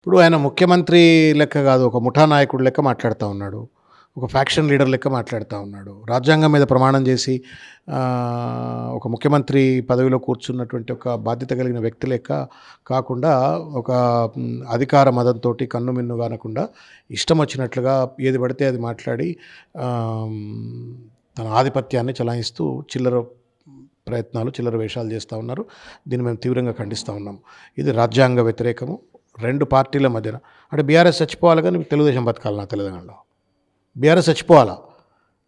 ఇప్పుడు ఆయన ముఖ్యమంత్రి లెక్క కాదు. ఒక ముఠా నాయకుడు లెక్క మాట్లాడుతా ఉన్నాడు. ఒక ఫ్యాక్షన్ లీడర్ లెక్క మాట్లాడుతా ఉన్నాడు. రాజ్యాంగం మీద ప్రమాణం చేసి ఒక ముఖ్యమంత్రి పదవిలో కూర్చున్నటువంటి ఒక బాధ్యత కలిగిన వ్యక్తి లెక్క కాకుండా ఒక అధికార మదంతోటి కన్నుమిన్ను కానకుండా ఇష్టం వచ్చినట్లుగా ఏది పడితే అది మాట్లాడి తన ఆధిపత్యాన్ని చలాయిస్తూ చిల్లర ప్రయత్నాలు, చిల్లర వేషాలు చేస్తూ ఉన్నారు. దీన్ని మేము తీవ్రంగా ఖండిస్తూ ఉన్నాము. ఇది రాజ్యాంగ వ్యతిరేకము. 2 పార్టీల మధ్యన అంటే బీఆర్ఎస్ చచ్చిపోవాలి కానీ తెలుగుదేశం బతకాలన్నా తెలంగాణలో. బీఆర్ఎస్ చచ్చిపోవాలా.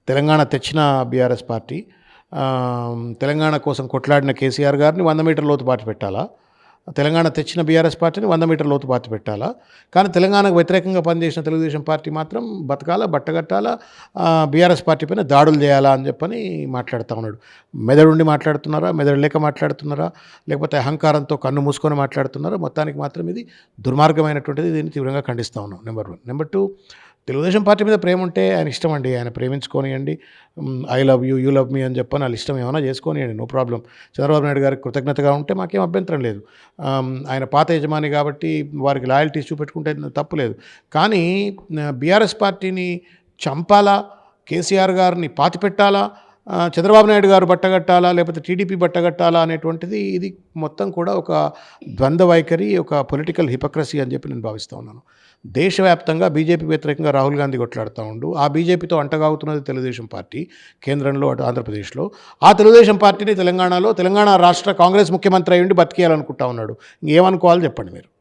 తెలంగాణ తెచ్చిన బీఆర్ఎస్ పార్టీ తెలంగాణ కోసం కొట్లాడిన కేసీఆర్ గారిని 100 మీటర్ల లోతు పాతి పెట్టాలా. తెలంగాణ తెచ్చిన బీఆర్ఎస్ పార్టీని 100 మీటర్ల లోతు పాతి పెట్టాలా. కానీ తెలంగాణకు వ్యతిరేకంగా పనిచేసిన తెలుగుదేశం పార్టీ మాత్రం బతకాలా, బట్టగట్టాలా, బీఆర్ఎస్ పార్టీ పైన దాడులు చేయాలా అని చెప్పని మాట్లాడుతూ ఉన్నాడు. మెదడుండి మాట్లాడుతున్నారా, మెదడు లేక మాట్లాడుతున్నారా, లేకపోతే అహంకారంతో కన్ను మూసుకొని మాట్లాడుతున్నారా? మొత్తానికి మాత్రం ఇది దుర్మార్గమైనటువంటిది. దీన్ని తీవ్రంగా ఖండిస్తూ ఉన్నాం. నెంబర్ 1. నెంబర్ 2, తెలుగుదేశం పార్టీ మీద ప్రేమ ఉంటే ఆయన ఇష్టం అండి. ఆయన ప్రేమించుకోనియండి. I love you, you love me అని చెప్పని వాళ్ళ ఇష్టం ఏమైనా చేసుకోనియండి, నో ప్రాబ్లం. చంద్రబాబు నాయుడు గారికి కృతజ్ఞతగా ఉంటే మాకేం అభ్యంతరం లేదు. ఆయన పాత యజమాని కాబట్టి వారికి లాయల్టీస్ చూపెట్టుకుంటే తప్పు లేదు. కానీ బీఆర్ఎస్ పార్టీని చంపాలా, కేసీఆర్ గారిని పాతిపెట్టాలా, చంద్రబాబు నాయుడు గారు బట్టగట్టాలా, లేకపోతే టీడీపీ బట్టగట్టాలా అనేటువంటిది ఇది మొత్తం కూడా ఒక ద్వంద్వ వైఖరి, ఒక పొలిటికల్ హిపోక్రసీ అని చెప్పి నేను భావిస్తూ ఉన్నాను. దేశవ్యాప్తంగా బీజేపీ వ్యతిరేకంగా రాహుల్ గాంధీ కొట్లాడుతూ ఉండు. ఆ బీజేపీతో అంటగాగుతున్నది తెలుగుదేశం పార్టీ కేంద్రంలో, అటు ఆంధ్రప్రదేశ్లో. ఆ తెలుగుదేశం పార్టీని తెలంగాణ రాష్ట్ర కాంగ్రెస్ ముఖ్యమంత్రి అయ్యుండి బతికేయాలనుకుంటా ఉన్నాడు. ఇంకేమనుకోవాలి చెప్పండి మీరు.